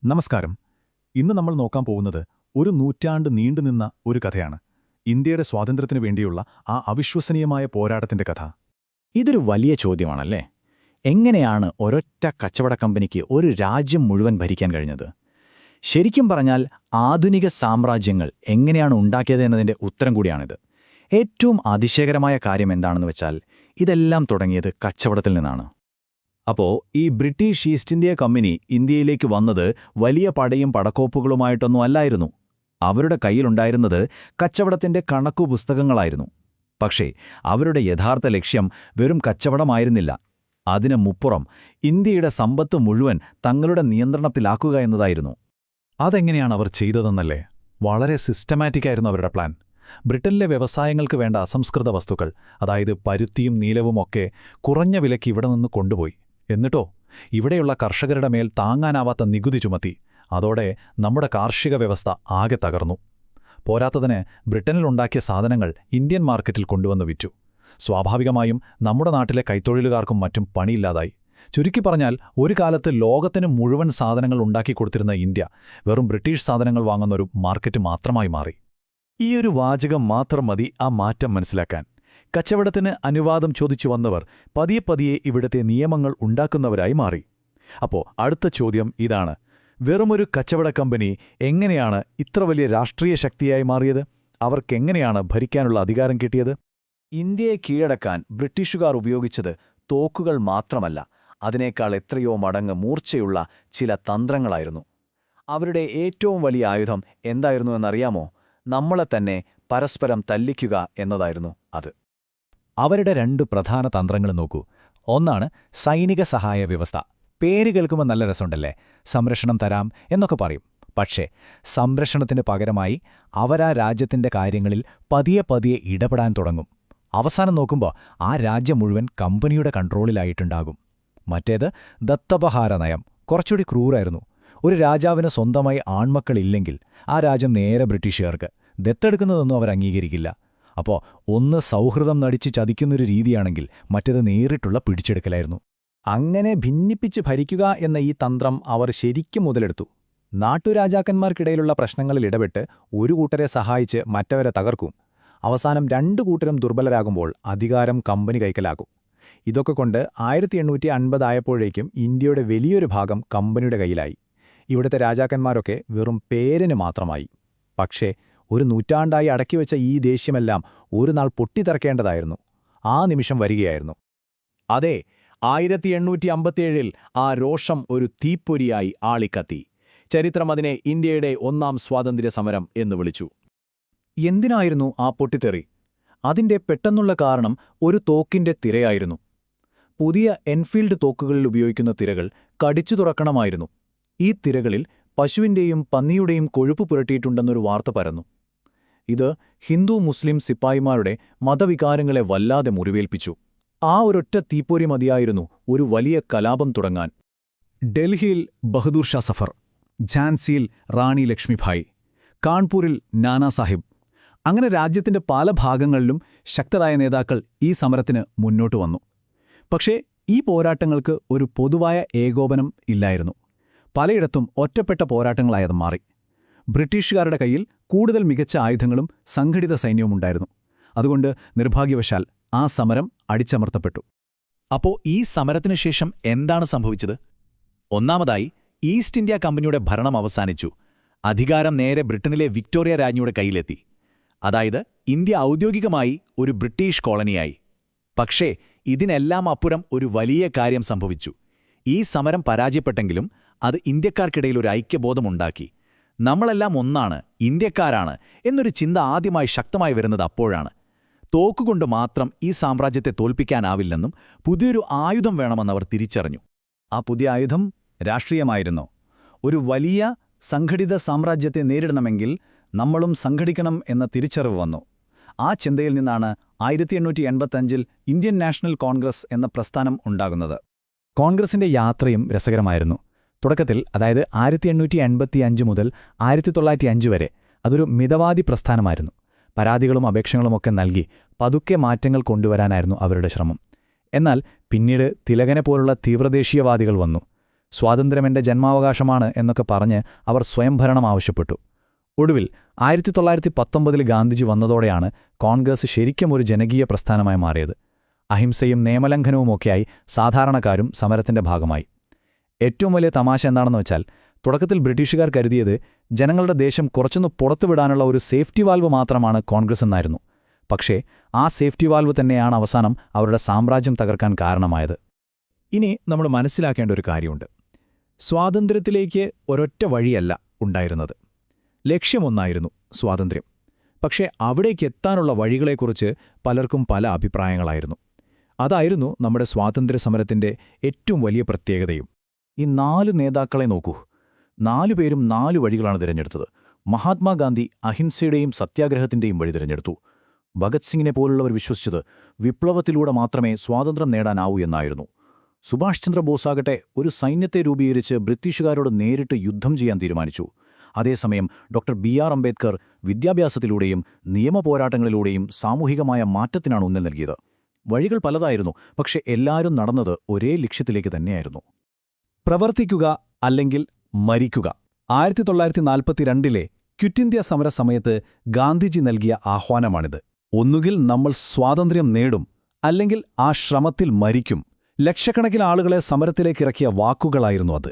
നമസ്കാരം. ഇന്ന് നമ്മൾ നോക്കാൻ പോകുന്നത് ഒരു നൂറ്റാണ്ട് നീണ്ടുനിന്ന ഒരു കഥയാണ്. ഇന്ത്യയുടെ സ്വാതന്ത്ര്യത്തിനു വേണ്ടിയുള്ള ആ അവിശ്വസനീയമായ പോരാട്ടത്തിന്റെ കഥ. ഇതൊരു വലിയ ചോദ്യമാണല്ലേ. എങ്ങനെയാണ് ഒരൊറ്റ കച്ചവട കമ്പനിക്ക് ഒരു രാജ്യം മുഴുവൻ ഭരിക്കാൻ കഴിഞ്ഞത്? ശരിക്കും പറഞ്ഞാൽ ആധുനിക സാമ്രാജ്യങ്ങൾ എങ്ങനെയാണ് ഉണ്ടാക്കിയത് എന്നതിൻ്റെ ഉത്തരം കൂടിയാണിത്. ഏറ്റവും അതിശയകരമായ കാര്യം എന്താണെന്ന് വെച്ചാൽ ഇതെല്ലാം തുടങ്ങിയത് കച്ചവടത്തിൽ നിന്നാണ്. അപ്പോൾ ഈ ബ്രിട്ടീഷ് ഈസ്റ്റ് ഇന്ത്യ കമ്പനി ഇന്ത്യയിലേക്ക് വന്നത് വലിയ പടയും പടക്കോപ്പുകളുമായിട്ടൊന്നും അല്ലായിരുന്നു. അവരുടെ കയ്യിലുണ്ടായിരുന്നത് കച്ചവടത്തിൻ്റെ കണക്കുപുസ്തകങ്ങളായിരുന്നു. പക്ഷേ അവരുടെ യഥാർത്ഥ ലക്ഷ്യം വെറും കച്ചവടമായിരുന്നില്ല. അതിന് മുപ്പുറം ഇന്ത്യയുടെ സമ്പത്ത് മുഴുവൻ തങ്ങളുടെ നിയന്ത്രണത്തിലാക്കുക എന്നതായിരുന്നു. അതെങ്ങനെയാണ് അവർ ചെയ്തതെന്നല്ലേ? വളരെ സിസ്റ്റമാറ്റിക്കായിരുന്നു അവരുടെ പ്ലാൻ. ബ്രിട്ടനിലെ വ്യവസായങ്ങൾക്ക് വേണ്ട അസംസ്കൃത വസ്തുക്കൾ, അതായത് പരുത്തിയും നീലവുമൊക്കെ കുറഞ്ഞ വിലയ്ക്ക് ഇവിടെ നിന്ന് കൊണ്ടുപോയി. എന്നിട്ടോ ഇവിടെയുള്ള കർഷകരുടെ മേൽ താങ്ങാനാവാത്ത നികുതി ചുമത്തി. അതോടെ നമ്മുടെ കാർഷിക വ്യവസ്ഥ ആകെ തകർന്നു. പോരാത്തതിന് ബ്രിട്ടനിലുണ്ടാക്കിയ സാധനങ്ങൾ ഇന്ത്യൻ മാർക്കറ്റിൽ കൊണ്ടുവന്ന് വിറ്റു. സ്വാഭാവികമായും നമ്മുടെ നാട്ടിലെ കൈത്തൊഴിലുകാർക്കും മറ്റും പണിയില്ലാതായി. ചുരുക്കി പറഞ്ഞാൽ ഒരു കാലത്ത് ലോകത്തിന് മുഴുവൻ സാധനങ്ങൾ ഉണ്ടാക്കിക്കൊടുത്തിരുന്ന ഇന്ത്യ വെറും ബ്രിട്ടീഷ് സാധനങ്ങൾ വാങ്ങുന്നൊരു മാർക്കറ്റ് മാത്രമായി മാറി. ഈയൊരു വാചകം മാത്രം മതി ആ മാറ്റം മനസ്സിലാക്കാൻ. കച്ചവടത്തിന് അനുവാദം ചോദിച്ചു വന്നവർ പതിയെ ഇവിടുത്തെ നിയമങ്ങൾ ഉണ്ടാക്കുന്നവരായി മാറി. അപ്പോൾ അടുത്ത ചോദ്യം ഇതാണ്: വെറുമൊരു കച്ചവട കമ്പനി എങ്ങനെയാണ് ഇത്ര വലിയ രാഷ്ട്രീയ ശക്തിയായി മാറിയത്? അവർക്കെങ്ങനെയാണ് ഭരിക്കാനുള്ള അധികാരം കിട്ടിയത്? ഇന്ത്യയെ കീഴടക്കാൻ ബ്രിട്ടീഷുകാർ ഉപയോഗിച്ചത് തോക്കുകൾ മാത്രമല്ല, അതിനേക്കാൾ എത്രയോ മടങ്ങ് മൂർച്ചയുള്ള ചില തന്ത്രങ്ങളായിരുന്നു. അവരുടെ ഏറ്റവും വലിയ ആയുധം എന്തായിരുന്നു എന്നറിയാമോ? നമ്മളെ തന്നെ പരസ്പരം തല്ലിക്കുക എന്നതായിരുന്നു അത്. അവരുടെ രണ്ട് പ്രധാന തന്ത്രങ്ങൾ നോക്കൂ. ഒന്നാണ് സൈനിക സഹായ വ്യവസ്ഥ. പേര് കേൾക്കുമ്പോൾ നല്ല രസമുണ്ടല്ലേ, സംരക്ഷണം തരാം എന്നൊക്കെ പറയും. പക്ഷേ സംരക്ഷണത്തിന് പകരമായി അവരാ രാജ്യത്തിൻ്റെ കാര്യങ്ങളിൽ പതിയെ ഇടപെടാൻ തുടങ്ങും. അവസാനം നോക്കുമ്പോൾ ആ രാജ്യം മുഴുവൻ കമ്പനിയുടെ കൺട്രോളിലായിട്ടുണ്ടാകും. മറ്റേത് ദത്തപഹാര നയം. കുറച്ചുകൂടി ക്രൂരായിരുന്നു. ഒരു രാജാവിന് സ്വന്തമായി ആൺമക്കളില്ലെങ്കിൽ ആ രാജ്യം നേരെ ബ്രിട്ടീഷുകാർക്ക്. ദത്തെടുക്കുന്നതൊന്നും അവർ അംഗീകരിക്കില്ല. അപ്പോൾ ഒന്ന് സൗഹൃദം നടിച്ച് ചതിക്കുന്നൊരു രീതിയാണെങ്കിൽ മറ്റേത് നേരിട്ടുള്ള പിടിച്ചെടുക്കലായിരുന്നു. അങ്ങനെ ഭിന്നിപ്പിച്ച് ഭരിക്കുക എന്ന ഈ തന്ത്രം അവർ ശരിക്കും മുതലെടുത്തു. നാട്ടുരാജാക്കന്മാർക്കിടയിലുള്ള പ്രശ്നങ്ങളിൽ ഇടപെട്ട് ഒരു കൂട്ടരെ സഹായിച്ച് മറ്റവരെ തകർക്കും. അവസാനം രണ്ടു കൂട്ടരും ദുർബലരാകുമ്പോൾ അധികാരം കമ്പനി കൈക്കലാക്കും. ഇതൊക്കെ കൊണ്ട് 1850 ആയപ്പോഴേക്കും ഇന്ത്യയുടെ വലിയൊരു ഭാഗം കമ്പനിയുടെ കയ്യിലായി. ഇവിടുത്തെ രാജാക്കന്മാരൊക്കെ വെറും പേരിന് മാത്രമായി. പക്ഷേ ഒരു നൂറ്റാണ്ടായി അടക്കിവെച്ച ഈ ദേഷ്യമെല്ലാം ഒരു നാൾ പൊട്ടിത്തെറിക്കേണ്ടതായിരുന്നു. ആ നിമിഷം വരികയായിരുന്നു. അതെ, 1857 ആ രോഷം ഒരു തീപ്പൊരിയായി ആളിക്കത്തി. ചരിത്രം അതിനെ ഇന്ത്യയുടെ ഒന്നാം സ്വാതന്ത്ര്യ സമരം എന്ന് വിളിച്ചു. എന്തിനായിരുന്നു ആ പൊട്ടിത്തെറി? അതിൻ്റെ പെട്ടെന്നുള്ള കാരണം ഒരു തോക്കിൻ്റെ തിരയായിരുന്നു. പുതിയ എൻഫീൽഡ് തോക്കുകളിൽ ഉപയോഗിക്കുന്ന തിരകൾ കടിച്ചു തുറക്കണമായിരുന്നു. ഈ തിരകളിൽ പശുവിൻ്റെയും പന്നിയുടെയും കൊഴുപ്പ് പുരട്ടിയിട്ടുണ്ടെന്നൊരു വാർത്ത പരന്നു. ഇത് ഹിന്ദു മുസ്ലിം സിപ്പായിമാരുടെ മതവികാരങ്ങളെ വല്ലാതെ മുറിവേൽപ്പിച്ചു. ആ ഒരൊറ്റ തീപ്പൊരി മതിയായിരുന്നു ഒരു വലിയ കലാപം തുടങ്ങാൻ. ഡൽഹിയിൽ ബഹദൂർ ഷാ സഫർ, ഝാൻസിയിൽ റാണി ലക്ഷ്മിഭായ്, കാൺപൂരിൽ നാനാ സാഹിബ്, അങ്ങനെ രാജ്യത്തിൻ്റെ പല ഭാഗങ്ങളിലും ശക്തരായ നേതാക്കൾ ഈ സമരത്തിന് മുന്നോട്ട് വന്നു. പക്ഷേ ഈ പോരാട്ടങ്ങൾക്ക് ഒരു പൊതുവായ ഏകോപനം ഇല്ലായിരുന്നു. പലയിടത്തും ഒറ്റപ്പെട്ട പോരാട്ടങ്ങളായത് മാറി. ബ്രിട്ടീഷുകാരുടെ കയ്യിൽ കൂടുതൽ മികച്ച ആയുധങ്ങളും സംഘടിത സൈന്യവുമുണ്ടായിരുന്നു. അതുകൊണ്ട് നിർഭാഗ്യവശാൽ ആ സമരം അടിച്ചമർത്തപ്പെട്ടു. അപ്പോൾ ഈ സമരത്തിനു ശേഷം എന്താണ് സംഭവിച്ചത്? ഒന്നാമതായി, ഈസ്റ്റ് ഇന്ത്യ കമ്പനിയുടെ ഭരണം അവസാനിച്ചു. അധികാരം നേരെ ബ്രിട്ടനിലെ വിക്ടോറിയ രാജ്ഞിയുടെ കയ്യിലെത്തി. അതായത് ഇന്ത്യ ഔദ്യോഗികമായി ഒരു ബ്രിട്ടീഷ് കോളനിയായി. പക്ഷേ ഇതിനെല്ലാം അപ്പുറം ഒരു വലിയ കാര്യം സംഭവിച്ചു. ഈ സമരം പരാജയപ്പെട്ടെങ്കിലും അത് ഇന്ത്യക്കാർക്കിടയിൽ ഒരു ഐക്യബോധമുണ്ടാക്കി. നമ്മളെല്ലാം ഒന്നാണ്, ഇന്ത്യക്കാരാണ് എന്നൊരു ചിന്ത ആദ്യമായി ശക്തമായി വരുന്നത് അപ്പോഴാണ്. തോക്കുകൊണ്ട് മാത്രം ഈ സാമ്രാജ്യത്തെ തോൽപ്പിക്കാനാവില്ലെന്നും പുതിയൊരു ആയുധം വേണമെന്നവർ തിരിച്ചറിഞ്ഞു. ആ പുതിയ ആയുധം രാഷ്ട്രീയമായിരുന്നു. ഒരു വലിയ സംഘടിത സാമ്രാജ്യത്തെ നേരിടണമെങ്കിൽ നമ്മളും സംഘടിക്കണം എന്ന തിരിച്ചറിവ് വന്നു. ആ ചിന്തയിൽ നിന്നാണ് 1885 ഇന്ത്യൻ നാഷണൽ കോൺഗ്രസ് എന്ന പ്രസ്ഥാനം ഉണ്ടാകുന്നത്. കോൺഗ്രസിന്റെ യാത്രയും രസകരമായിരുന്നു. തുടക്കത്തിൽ, അതായത് 1885 മുതൽ 1905 വരെ, അതൊരു മിതവാദി പ്രസ്ഥാനമായിരുന്നു. പരാതികളും അപേക്ഷകളുമൊക്കെ നൽകി പതുക്കെ മാറ്റങ്ങൾ കൊണ്ടുവരാനായിരുന്നു അവരുടെ ശ്രമം. എന്നാൽ പിന്നീട് തിലകനെ പോലുള്ള തീവ്രദേശീയവാദികൾ വന്നു. സ്വാതന്ത്ര്യമെന്റെ ജന്മാവകാശമാണ് എന്നൊക്കെ പറഞ്ഞ് അവർ സ്വയംഭരണം ആവശ്യപ്പെട്ടു. ഒടുവിൽ 1919 ഗാന്ധിജി വന്നതോടെയാണ് കോൺഗ്രസ് ശരിക്കും ഒരു ജനകീയ പ്രസ്ഥാനമായി മാറിയത്. അഹിംസയും നിയമലംഘനവുമൊക്കെയായി സാധാരണക്കാരും സമരത്തിന്റെ ഭാഗമായി. ഏറ്റവും വലിയ തമാശ എന്താണെന്ന് വെച്ചാൽ, തുടക്കത്തിൽ ബ്രിട്ടീഷുകാർ കരുതിയത് ജനങ്ങളുടെ ദേശം കുറച്ചൊന്ന് പുറത്തുവിടാനുള്ള ഒരു സേഫ്റ്റി വാൽവ് മാത്രമാണ് കോൺഗ്രസ് എന്നായിരുന്നു. പക്ഷേ ആ സേഫ്റ്റി വാൽവ് തന്നെയാണ് അവസാനം അവരുടെ സാമ്രാജ്യം തകർക്കാൻ കാരണമായത്. ഇനി നമ്മൾ മനസ്സിലാക്കേണ്ട ഒരു കാര്യമുണ്ട്. സ്വാതന്ത്ര്യത്തിലേക്ക് ഒരൊറ്റ വഴിയല്ല ഉണ്ടായിരുന്നത്. ലക്ഷ്യമൊന്നായിരുന്നു, സ്വാതന്ത്ര്യം. പക്ഷേ അവിടേക്കെത്താനുള്ള വഴികളെക്കുറിച്ച് പലർക്കും പല അഭിപ്രായങ്ങളായിരുന്നു. അതായിരുന്നു നമ്മുടെ സ്വാതന്ത്ര്യസമരത്തിന്റെ ഏറ്റവും വലിയ പ്രത്യേകതയും. ഈ 4 നേതാക്കളെ നോക്കൂ. 4 പേരും 4 വഴികളാണ് തിരഞ്ഞെടുത്തത്. മഹാത്മാഗാന്ധി അഹിംസയുടെയും സത്യാഗ്രഹത്തിന്റെയും വഴി തിരഞ്ഞെടുത്തു. ഭഗത് സിംഗിനെ പോലുള്ളവർ വിശ്വസിച്ചത് വിപ്ലവത്തിലൂടെ മാത്രമേ സ്വാതന്ത്ര്യം നേടാനാവൂ എന്നായിരുന്നു. സുഭാഷ് ചന്ദ്രബോസാകട്ടെ ഒരു സൈന്യത്തെ രൂപീകരിച്ച് ബ്രിട്ടീഷുകാരോട് നേരിട്ട് യുദ്ധം ചെയ്യാൻ തീരുമാനിച്ചു. അതേസമയം BR അംബേദ്കർ വിദ്യാഭ്യാസത്തിലൂടെയും നിയമപോരാട്ടങ്ങളിലൂടെയും സാമൂഹികമായ മാറ്റത്തിനാണ് ഊന്നൽ നൽകിയത്. വഴികൾ പലതായിരുന്നു, പക്ഷെ എല്ലാവരും നടന്നത് ഒരേ ലക്ഷ്യത്തിലേക്ക് തന്നെയായിരുന്നു. പ്രവർത്തിക്കുക അല്ലെങ്കിൽ മരിക്കുക. 1942 ക്വിറ്റ് ഇന്ത്യ സമരസമയത്ത് ഗാന്ധിജി നൽകിയ ആഹ്വാനമാണിത്. ഒന്നുകിൽ നമ്മൾ സ്വാതന്ത്ര്യം നേടും, അല്ലെങ്കിൽ ആ ശ്രമത്തിൽ മരിക്കും. ലക്ഷക്കണക്കിന് ആളുകളെ സമരത്തിലേക്കിറക്കിയ വാക്കുകളായിരുന്നു അത്.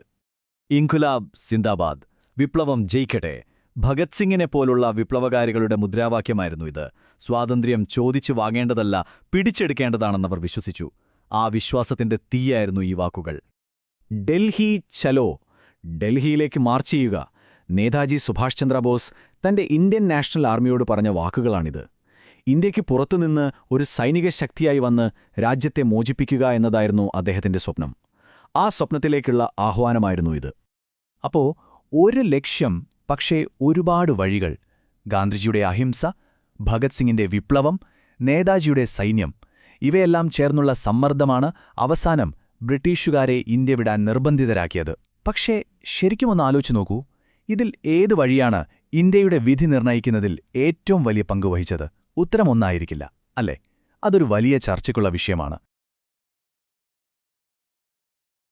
ഇൻകുലാബ് സിന്ദാബാദ്, വിപ്ലവം ജയിക്കട്ടെ. ഭഗത് സിംഗിനെ പോലുള്ള വിപ്ലവകാരികളുടെ മുദ്രാവാക്യമായിരുന്നു ഇത്. സ്വാതന്ത്ര്യം ചോദിച്ചു വാങ്ങേണ്ടതല്ല, പിടിച്ചെടുക്കേണ്ടതാണെന്നവർ വിശ്വസിച്ചു. ആ വിശ്വാസത്തിന്റെ തീയായിരുന്നു ഈ വാക്കുകൾ. ഡൽഹി ചലോ, ഡൽഹിയിലേക്ക് മാർച്ച് ചെയ്യുക. നേതാജി സുഭാഷ് ചന്ദ്രബോസ് തന്റെ ഇന്ത്യൻ നാഷണൽ ആർമിയോട് പറഞ്ഞ വാക്കുകളാണിത്. ഇന്ത്യയ്ക്ക് പുറത്തുനിന്ന് ഒരു സൈനിക ശക്തിയായി വന്ന് രാജ്യത്തെ മോചിപ്പിക്കുക എന്നതായിരുന്നു അദ്ദേഹത്തിന്റെ സ്വപ്നം. ആ സ്വപ്നത്തിലേക്കുള്ള ആഹ്വാനമായിരുന്നു ഇത്. അപ്പോ ഒരു ലക്ഷ്യം, പക്ഷേ ഒരുപാട് വഴികൾ. ഗാന്ധിജിയുടെ അഹിംസ, ഭഗത് സിംഗിന്റെ വിപ്ലവം, നേതാജിയുടെ സൈന്യം, ഇവയെല്ലാം ചേർന്നുള്ള സമ്മർദ്ദമാണ് അവസാനം ബ്രിട്ടീഷുകാരെ ഇന്ത്യ വിടാൻ നിർബന്ധിതരാക്കിയത്. പക്ഷേ ശരിക്കുമൊന്ന് ആലോചിച്ചു നോക്കൂ, ഇതിൽ ഏത് വഴിയാണ് ഇന്ത്യയുടെ വിധി നിർണയിക്കുന്നതിൽ ഏറ്റവും വലിയ പങ്ക് വഹിച്ചത്? ഉത്തരം ഒന്നായിരിക്കില്ല, അല്ലേ? അതൊരു വലിയ ചർച്ചയ്ക്കുള്ള വിഷയമാണ്.